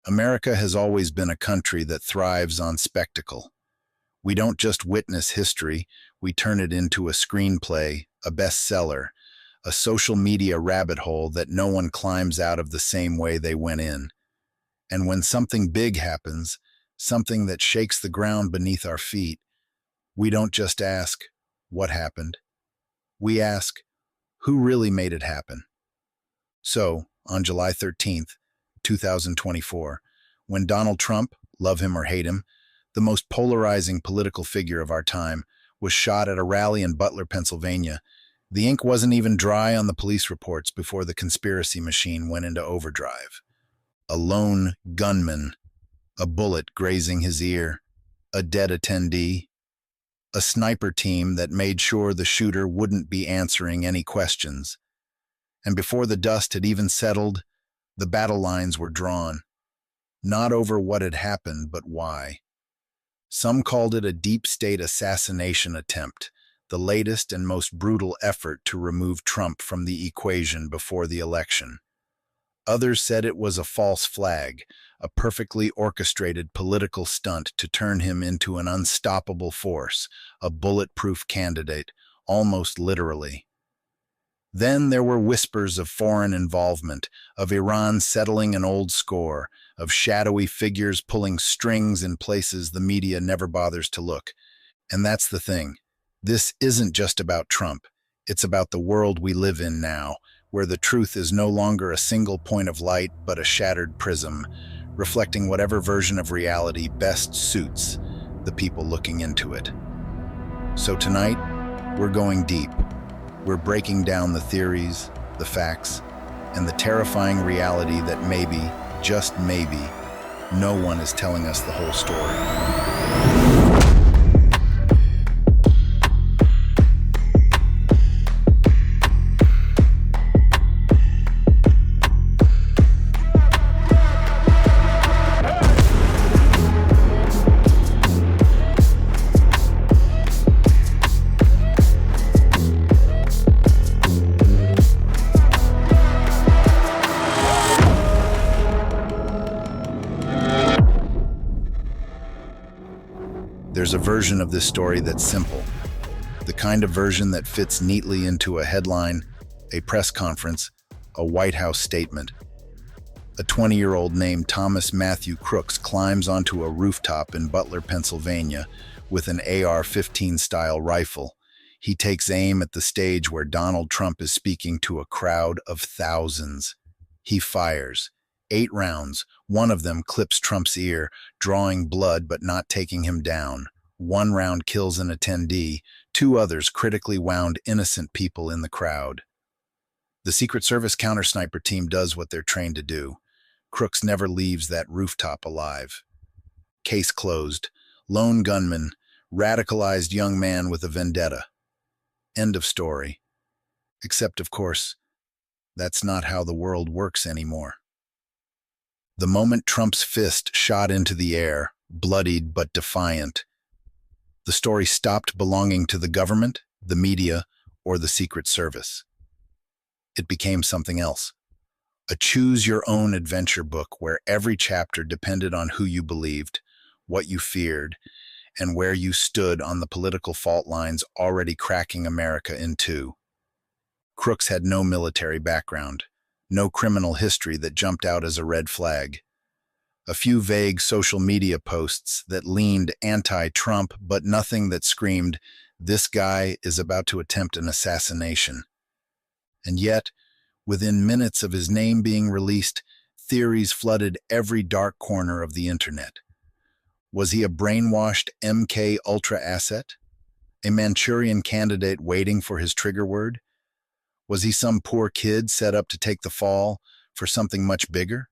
America has always been a country that thrives on spectacle. We don't just witness history, we turn it into a screenplay, a bestseller, a social media rabbit hole that no one climbs out of the same way they went in. And when something big happens, something that shakes the ground beneath our feet, we don't just ask, what happened? We ask, who really made it happen? So, on July 13th, 2024, when Donald Trump, love him or hate him, the most polarizing political figure of our time, was shot at a rally in Butler, Pennsylvania, the ink wasn't even dry on the police reports before the conspiracy machine went into overdrive. A lone gunman, a bullet grazing his ear, a dead attendee, a sniper team that made sure the shooter wouldn't be answering any questions. And before the dust had even settled, the battle lines were drawn. Not over what had happened, but why. Some called it a deep state assassination attempt, the latest and most brutal effort to remove Trump from the equation before the election. Others said it was a false flag, a perfectly orchestrated political stunt to turn him into an unstoppable force, a bulletproof candidate, almost literally. Then there were whispers of foreign involvement, of Iran settling an old score, of shadowy figures pulling strings in places the media never bothers to look. And that's the thing. This isn't just about Trump. It's about the world we live in now, where the truth is no longer a single point of light but a shattered prism, reflecting whatever version of reality best suits the people looking into it. So tonight, we're going deep. We're breaking down the theories, the facts, and the terrifying reality that maybe, just maybe, no one is telling us the whole story. There's a version of this story that's simple, the kind of version that fits neatly into a headline, a press conference, a White House statement. A 20-year-old named Thomas Matthew Crooks climbs onto a rooftop in Butler, Pennsylvania, with an AR-15 style rifle. He takes aim at the stage where Donald Trump is speaking to a crowd of thousands. He fires 8 rounds. One of them clips Trump's ear, drawing blood but not taking him down. 1 round kills an attendee. 2 others critically wound innocent people in the crowd. The Secret Service counter-sniper team does what they're trained to do. Crooks never leaves that rooftop alive. Case closed. Lone gunman, radicalized young man with a vendetta. End of story. Except, of course, that's not how the world works anymore. The moment Trump's fist shot into the air, bloodied but defiant, the story stopped belonging to the government, the media, or the Secret Service. It became something else. A choose-your-own-adventure book where every chapter depended on who you believed, what you feared, and where you stood on the political fault lines already cracking America in two. Crooks had no military background, no criminal history that jumped out as a red flag. A few vague social media posts that leaned anti-Trump, but nothing that screamed, "This guy is about to attempt an assassination." And yet, within minutes of his name being released, theories flooded every dark corner of the internet. Was he a brainwashed MK Ultra asset? A Manchurian candidate waiting for his trigger word? Was he some poor kid set up to take the fall for something much bigger?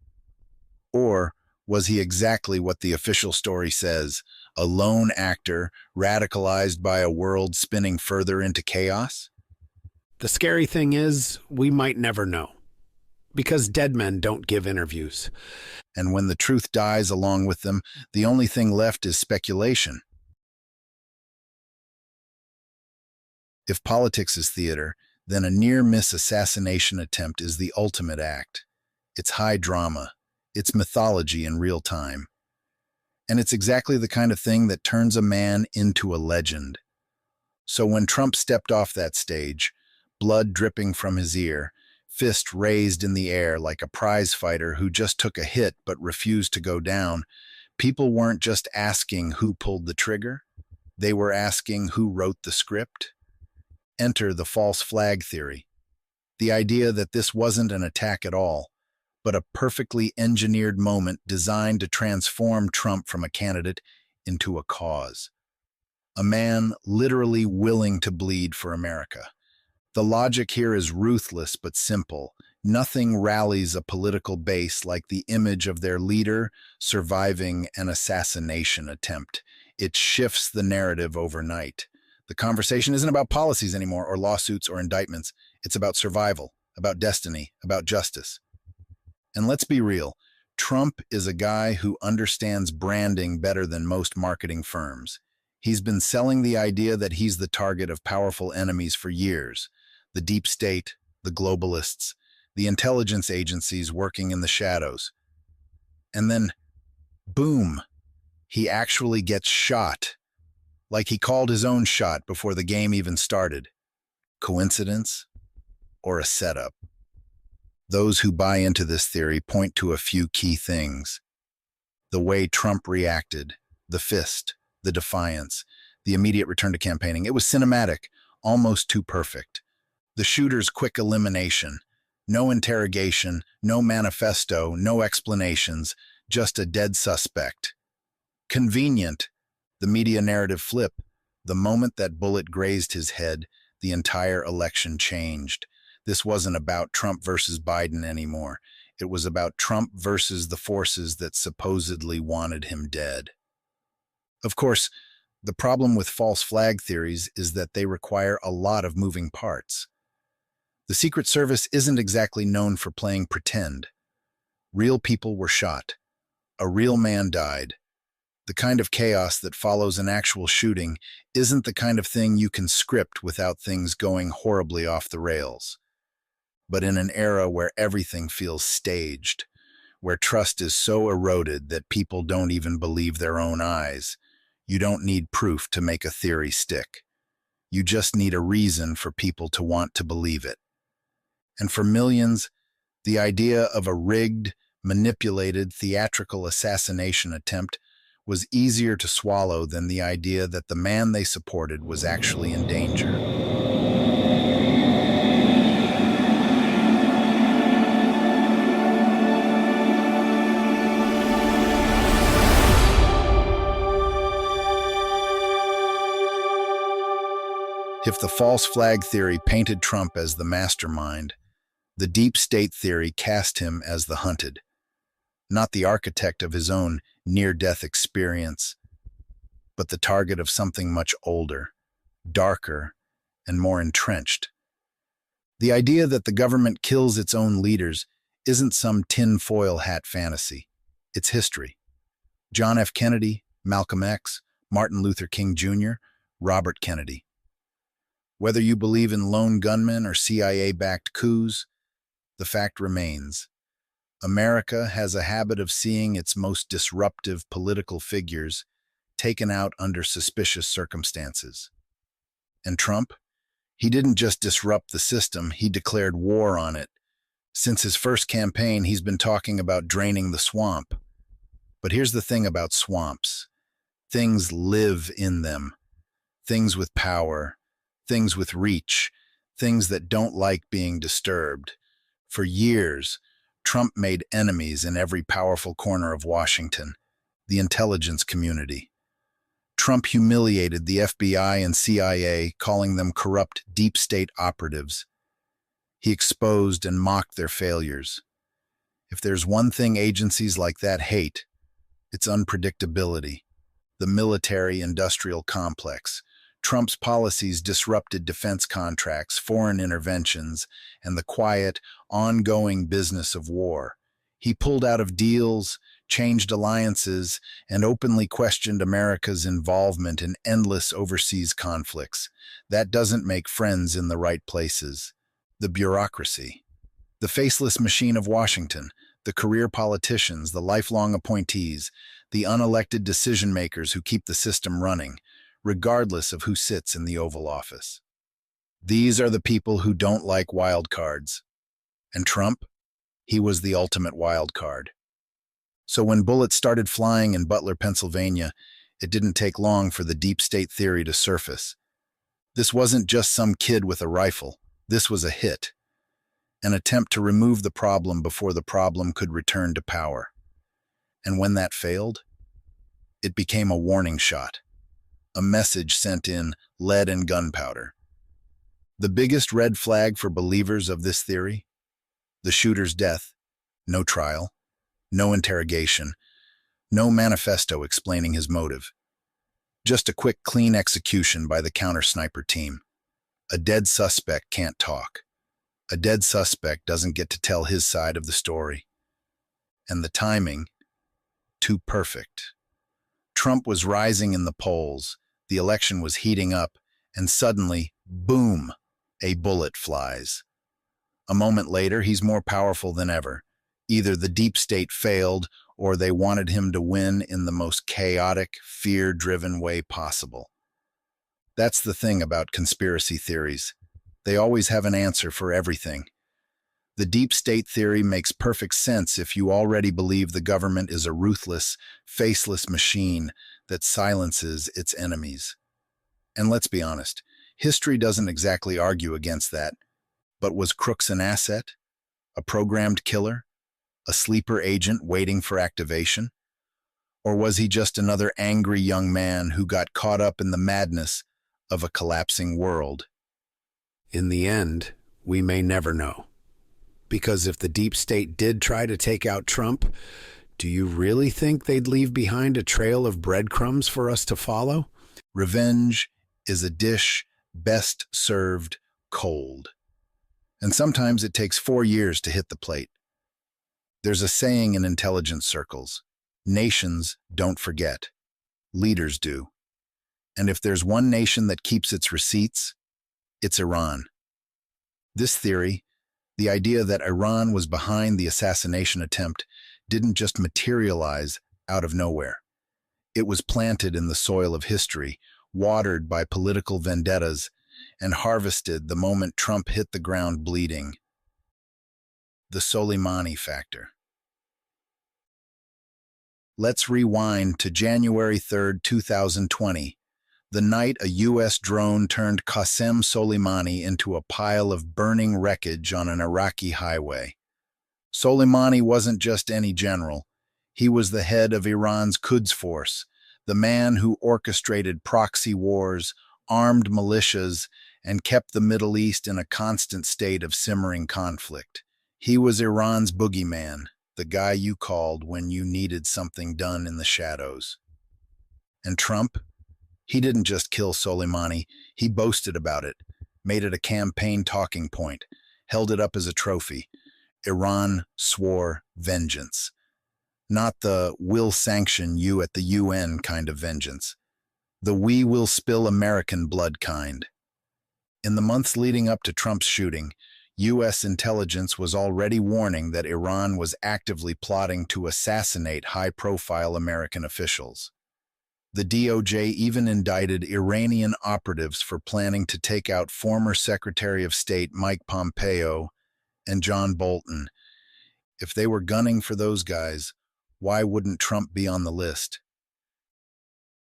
Or was he exactly what the official story says, a lone actor radicalized by a world spinning further into chaos? The scary thing is, we might never know. Because dead men don't give interviews. And when the truth dies along with them, the only thing left is speculation. If politics is theater, then a near-miss assassination attempt is the ultimate act. It's high drama. It's mythology in real time. And it's exactly the kind of thing that turns a man into a legend. So when Trump stepped off that stage, blood dripping from his ear, fist raised in the air like a prize fighter who just took a hit but refused to go down, people weren't just asking who pulled the trigger. They were asking who wrote the script. Enter the false flag theory. The idea that this wasn't an attack at all, but a perfectly engineered moment designed to transform Trump from a candidate into a cause. A man literally willing to bleed for America. The logic here is ruthless but simple. Nothing rallies a political base like the image of their leader surviving an assassination attempt. It shifts the narrative overnight. The conversation isn't about policies anymore, or lawsuits or indictments. It's about survival, about destiny, about justice. And let's be real, Trump is a guy who understands branding better than most marketing firms. He's been selling the idea that he's the target of powerful enemies for years. The deep state, the globalists, the intelligence agencies working in the shadows. And then, boom, he actually gets shot. Like he called his own shot before the game even started. Coincidence? Or a setup? Those who buy into this theory point to a few key things. The way Trump reacted, the fist, the defiance, the immediate return to campaigning. It was cinematic, almost too perfect. The shooter's quick elimination. No interrogation, no manifesto, no explanations, just a dead suspect. Convenient. The media narrative flip. The moment that bullet grazed his head, the entire election changed. This wasn't about Trump versus Biden anymore. It was about Trump versus the forces that supposedly wanted him dead. Of course, the problem with false flag theories is that they require a lot of moving parts. The Secret Service isn't exactly known for playing pretend. Real people were shot. A real man died. The kind of chaos that follows an actual shooting isn't the kind of thing you can script without things going horribly off the rails. But in an era where everything feels staged, where trust is so eroded that people don't even believe their own eyes, you don't need proof to make a theory stick. You just need a reason for people to want to believe it. And for millions, the idea of a rigged, manipulated, theatrical assassination attempt was easier to swallow than the idea that the man they supported was actually in danger. If the false flag theory painted Trump as the mastermind, the deep state theory cast him as the hunted, not the architect of his own near-death experience, but the target of something much older, darker, and more entrenched. The idea that the government kills its own leaders isn't some tin-foil hat fantasy. It's history. John F. Kennedy, Malcolm X, Martin Luther King Jr., Robert Kennedy. Whether you believe in lone gunmen or CIA-backed coups, the fact remains. America has a habit of seeing its most disruptive political figures taken out under suspicious circumstances. And Trump? He didn't just disrupt the system, he declared war on it. Since his first campaign, he's been talking about draining the swamp. But here's the thing about swamps. Things live in them. Things with power, things with reach, things that don't like being disturbed. For years, Trump made enemies in every powerful corner of Washington, the intelligence community. Trump humiliated the FBI and CIA, calling them corrupt deep state operatives. He exposed and mocked their failures. If there's one thing agencies like that hate, it's unpredictability. The military-industrial complex. Trump's policies disrupted defense contracts, foreign interventions, and the quiet, ongoing business of war. He pulled out of deals, changed alliances, and openly questioned America's involvement in endless overseas conflicts. That doesn't make friends in the right places. The bureaucracy. The faceless machine of Washington. The career politicians, the lifelong appointees, the unelected decision-makers who keep the system running, regardless of who sits in the Oval Office. These are the people who don't like wild cards. And Trump? He was the ultimate wild card. So when bullets started flying in Butler, Pennsylvania, it didn't take long for the deep state theory to surface. This wasn't just some kid with a rifle. This was a hit. An attempt to remove the problem before the problem could return to power. And when that failed, it became a warning shot. A message sent in lead and gunpowder. The biggest red flag for believers of this theory? The shooter's death. No trial. No interrogation. No manifesto explaining his motive. Just a quick, clean execution by the counter-sniper team. A dead suspect can't talk. A dead suspect doesn't get to tell his side of the story. And the timing? Too perfect. Trump was rising in the polls, the election was heating up, and suddenly, boom, a bullet flies. A moment later, he's more powerful than ever. Either the deep state failed, or they wanted him to win in the most chaotic, fear-driven way possible. That's the thing about conspiracy theories. They always have an answer for everything. The deep state theory makes perfect sense if you already believe the government is a ruthless, faceless machine that silences its enemies. And let's be honest, history doesn't exactly argue against that. But was Crooks an asset? A programmed killer? A sleeper agent waiting for activation? Or was he just another angry young man who got caught up in the madness of a collapsing world? In the end, we may never know. Because if the deep state did try to take out Trump, do you really think they'd leave behind a trail of breadcrumbs for us to follow? Revenge is a dish best served cold. And sometimes it takes 4 years to hit the plate. There's a saying in intelligence circles: nations don't forget. Leaders do. And if there's one nation that keeps its receipts, it's Iran. This theory, the idea that Iran was behind the assassination attempt, didn't just materialize out of nowhere. It was planted in the soil of history, watered by political vendettas, and harvested the moment Trump hit the ground bleeding. The Soleimani factor. Let's rewind to January 3, 2020, the night a U.S. drone turned Qasem Soleimani into a pile of burning wreckage on an Iraqi highway. Soleimani wasn't just any general. He was the head of Iran's Quds Force, the man who orchestrated proxy wars, armed militias, and kept the Middle East in a constant state of simmering conflict. He was Iran's boogeyman, the guy you called when you needed something done in the shadows. And Trump? He didn't just kill Soleimani, he boasted about it, made it a campaign talking point, held it up as a trophy. Iran swore vengeance. Not the "we'll sanction you at the UN" kind of vengeance. The "we will spill American blood" kind. In the months leading up to Trump's shooting, U.S. intelligence was already warning that Iran was actively plotting to assassinate high-profile American officials. The DOJ even indicted Iranian operatives for planning to take out former Secretary of State Mike Pompeo and John Bolton. If they were gunning for those guys, why wouldn't Trump be on the list?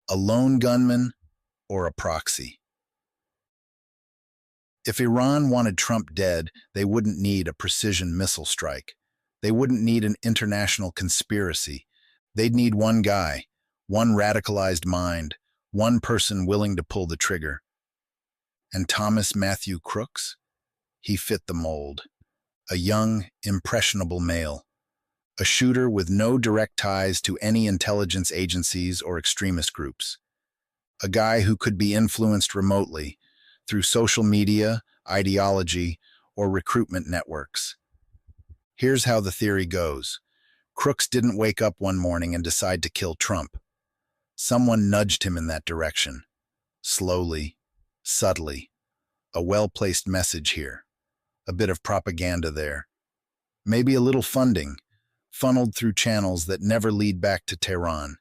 A lone gunman or a proxy? If Iran wanted Trump dead, they wouldn't need a precision missile strike. They wouldn't need an international conspiracy. They'd need one guy, one radicalized mind, one person willing to pull the trigger. And Thomas Matthew Crooks? He fit the mold. A young, impressionable male. A shooter with no direct ties to any intelligence agencies or extremist groups. A guy who could be influenced remotely, through social media, ideology, or recruitment networks. Here's how the theory goes. Crooks didn't wake up one morning and decide to kill Trump. Someone nudged him in that direction. Slowly, subtly. A well-placed message here. A bit of propaganda there. Maybe a little funding. funneled through channels that never lead back to Tehran.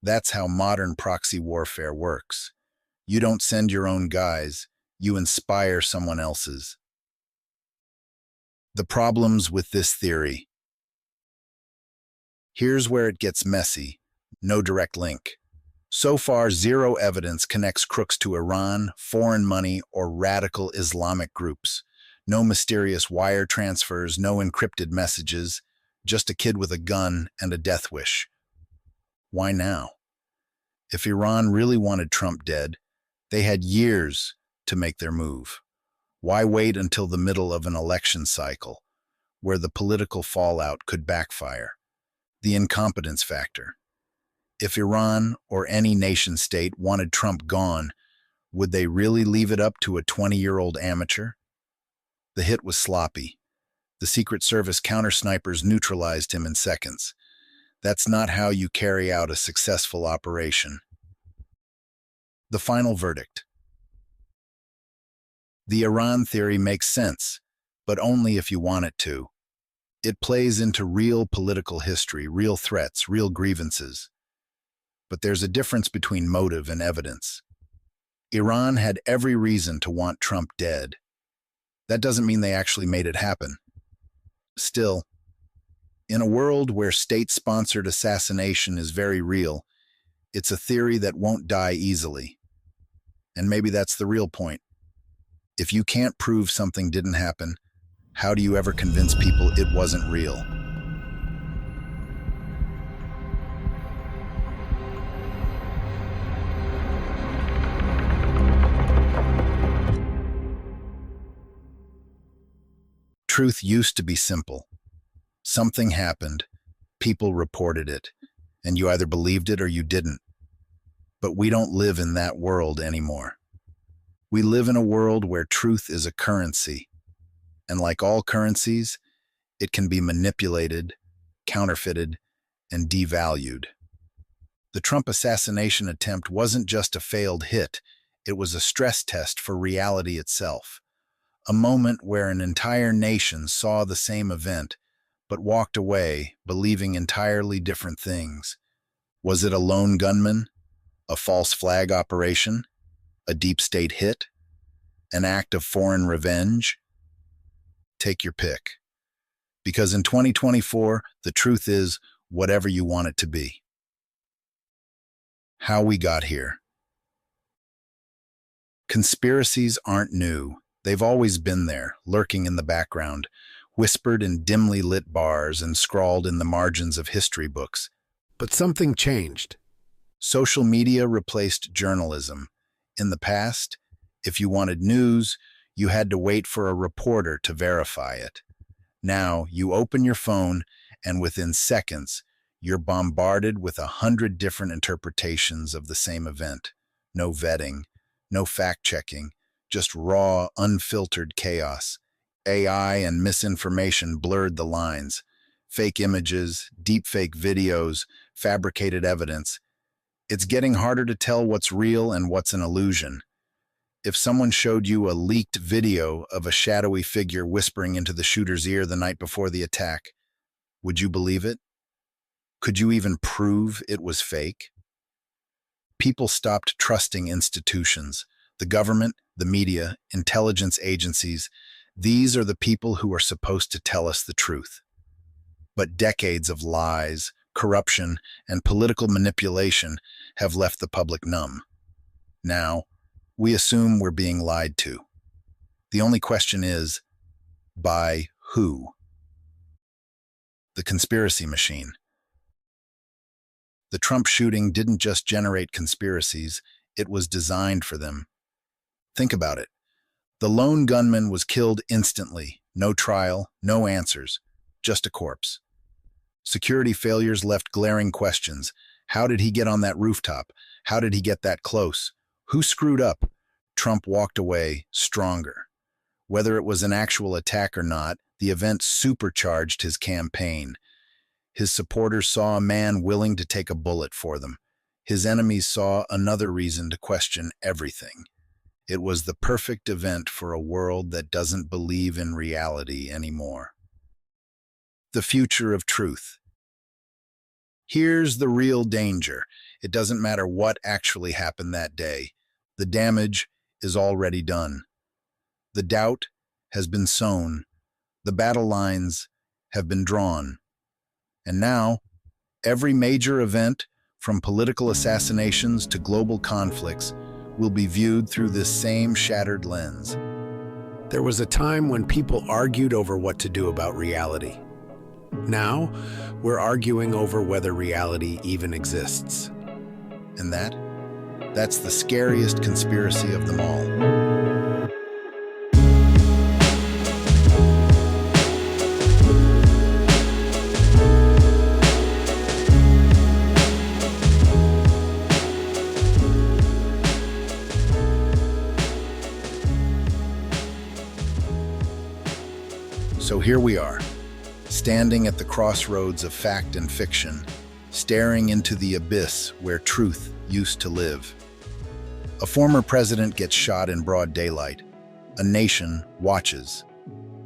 That's how modern proxy warfare works. You don't send your own guys, you inspire someone else's. The problems with this theory. Here's where it gets messy. No direct link. So far, zero evidence connects Crooks to Iran, foreign money, or radical Islamic groups. No mysterious wire transfers, no encrypted messages, just a kid with a gun and a death wish. Why now? If Iran really wanted Trump dead, they had years to make their move. Why wait until the middle of an election cycle, where the political fallout could backfire? The incompetence factor. If Iran or any nation-state wanted Trump gone, would they really leave it up to a 20-year-old amateur? The hit was sloppy. The Secret Service counter-snipers neutralized him in seconds. That's not how you carry out a successful operation. The final verdict. The Iran theory makes sense, but only if you want it to. It plays into real political history, real threats, real grievances. But there's a difference between motive and evidence. Iran had every reason to want Trump dead. That doesn't mean they actually made it happen. Still, in a world where state-sponsored assassination is very real, it's a theory that won't die easily. And maybe that's the real point. If you can't prove something didn't happen, how do you ever convince people it wasn't real? Truth used to be simple. Something happened, people reported it, and you either believed it or you didn't. But we don't live in that world anymore. We live in a world where truth is a currency, and like all currencies, it can be manipulated, counterfeited, and devalued. The Trump assassination attempt wasn't just a failed hit, it was a stress test for reality itself. A moment where an entire nation saw the same event, but walked away believing entirely different things. Was it a lone gunman? A false flag operation? A deep state hit? An act of foreign revenge? Take your pick. Because in 2024, the truth is whatever you want it to be. How we got here. Conspiracies aren't new. They've always been there, lurking in the background, whispered in dimly lit bars and scrawled in the margins of history books. But something changed. Social media replaced journalism. In the past, if you wanted news, you had to wait for a reporter to verify it. Now, you open your phone, and within seconds, you're bombarded with 100 different interpretations of the same event. No vetting, no fact-checking, just raw, unfiltered chaos. AI and misinformation blurred the lines. Fake images, deepfake videos, fabricated evidence. It's getting harder to tell what's real and what's an illusion. If someone showed you a leaked video of a shadowy figure whispering into the shooter's ear the night before the attack, would you believe it? Could you even prove it was fake? People stopped trusting institutions. The government, the media, intelligence agencies, these are the people who are supposed to tell us the truth. But decades of lies, corruption, and political manipulation have left the public numb. Now, we assume we're being lied to. The only question is, by who? The conspiracy machine. The Trump shooting didn't just generate conspiracies, it was designed for them. Think about it. The lone gunman was killed instantly. No trial, no answers, just a corpse. Security failures left glaring questions. How did he get on that rooftop? How did he get that close? Who screwed up? Trump walked away stronger. Whether it was an actual attack or not, the event supercharged his campaign. His supporters saw a man willing to take a bullet for them. His enemies saw another reason to question everything. It was the perfect event for a world that doesn't believe in reality anymore. the future of truth. Here's the real danger. It doesn't matter what actually happened that day. The damage is already done. The doubt has been sown. The battle lines have been drawn. And now, every major event, from political assassinations to global conflicts, will be viewed through this same shattered lens. There was a time when people argued over what to do about reality. Now, we're arguing over whether reality even exists. And that's the scariest conspiracy of them all. So here we are, standing at the crossroads of fact and fiction, staring into the abyss where truth used to live. A former president gets shot in broad daylight. A nation watches.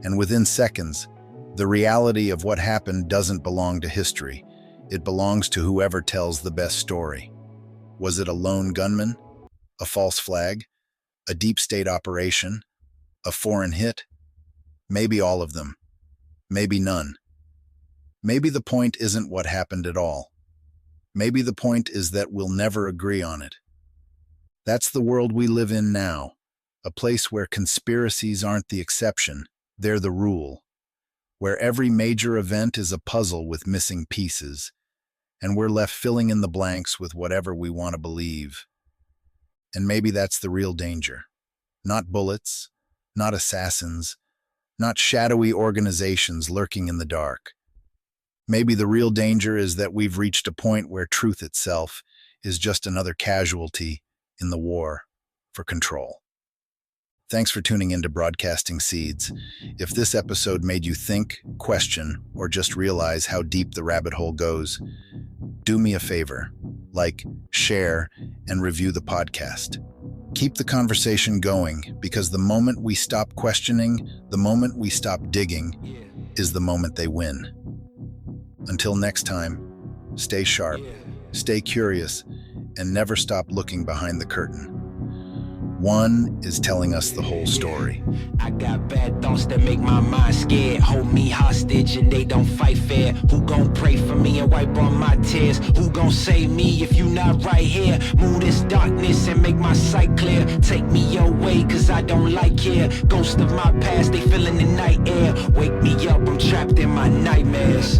And within seconds, the reality of what happened doesn't belong to history. It belongs to whoever tells the best story. Was it a lone gunman? A false flag? A deep state operation? A foreign hit? Maybe all of them. Maybe none. Maybe the point isn't what happened at all. Maybe the point is that we'll never agree on it. That's the world we live in now, a place where conspiracies aren't the exception, they're the rule, where every major event is a puzzle with missing pieces, and we're left filling in the blanks with whatever we want to believe. And maybe that's the real danger. Not bullets, not assassins, not shadowy organizations lurking in the dark. Maybe the real danger is that we've reached a point where truth itself is just another casualty in the war for control. Thanks for tuning in to Broadcasting Seeds. If this episode made you think, question, or just realize how deep the rabbit hole goes, do me a favor, like, share, and review the podcast. Keep the conversation going, because the moment we stop questioning, the moment we stop digging, is the moment they win. Until next time, stay sharp, stay curious, and never stop looking behind the curtain. One is telling us the whole story. I got bad thoughts that make my mind scared. Hold me hostage and they don't fight fair. Who gon' pray for me and wipe on my tears? Who gon' save me if you not right here? Move this darkness and make my sight clear. Take me your way cause I don't like here. Ghost of my past, they feeling the night air. Wake me up, I'm trapped in my nightmares.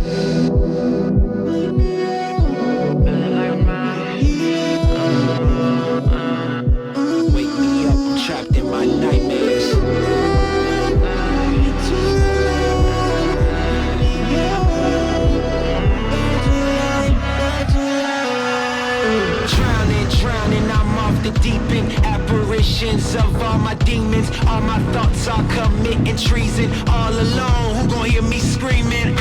Trapped in my nightmares. Drowning, I'm off the deep end. Apparitions of all my demons. All my thoughts are committing treason. All alone, who gon' hear me screaming?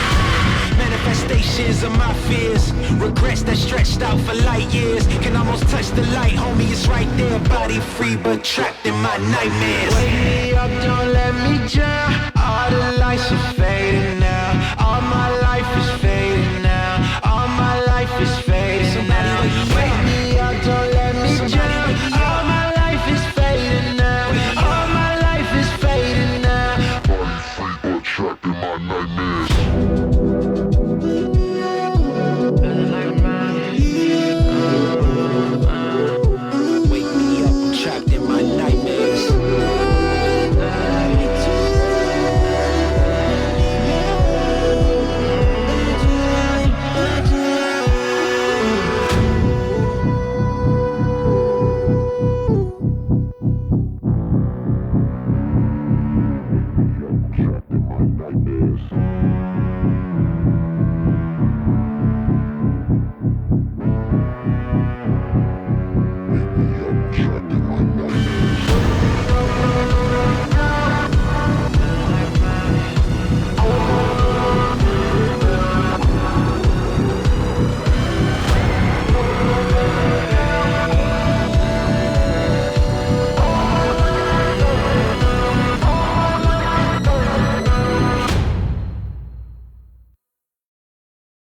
Manifestations of my fears. Regrets that stretched out for light years. Can almost touch the light, homie, it's right there. Body free but trapped in my nightmares. Wake me up, don't let me drown. All the lights are fading now. All my